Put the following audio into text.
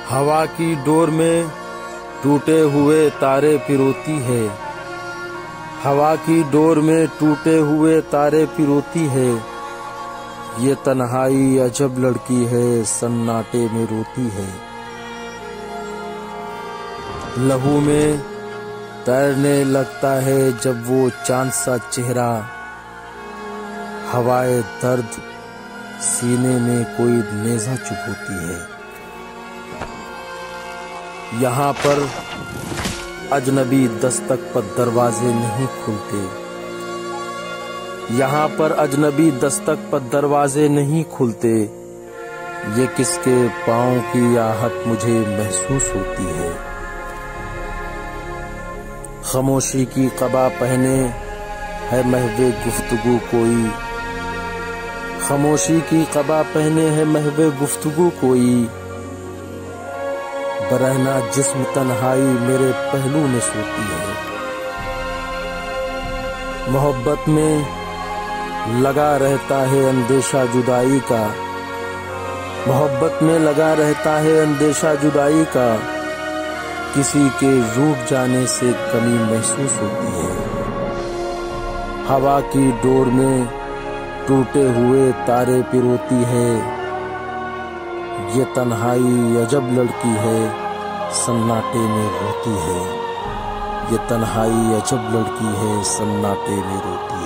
हवा की डोर में टूटे हुए तारे पिरोती है। हवा की डोर में टूटे हुए तारे पिरोती है। ये तन्हाई अजब लड़की है, सन्नाटे में रोती है। लहू में तैरने लगता है जब वो चांद सा चेहरा। हवाए दर्द सीने में कोई नेज़ा चुभोती है। यहाँ पर अजनबी दस्तक पर दरवाजे नहीं खुलते। यहाँ पर अजनबी दस्तक पर दरवाजे नहीं खुलते। ये किसके पाँव की आहट मुझे महसूस होती है। खामोशी की क़बा पहने है महवे गुफ्तगू कोई। खामोशी की क़बा पहने है महवे गुफ्तगू कोई। बरहना जिस्म तन्हाई मेरे पहलू में सोती है। मोहब्बत में लगा रहता है अंदेशा जुदाई का। मोहब्बत में लगा रहता है अंदेशा जुदाई का। किसी के रूठ जाने से कमी महसूस होती है। हवा की डोर में टूटे हुए तारे पिरोती है। ये तन्हाई अजब लड़की है, सन्नाटे में रोती है। ये तन्हाई अजब लड़की है, सन्नाटे में रोती है।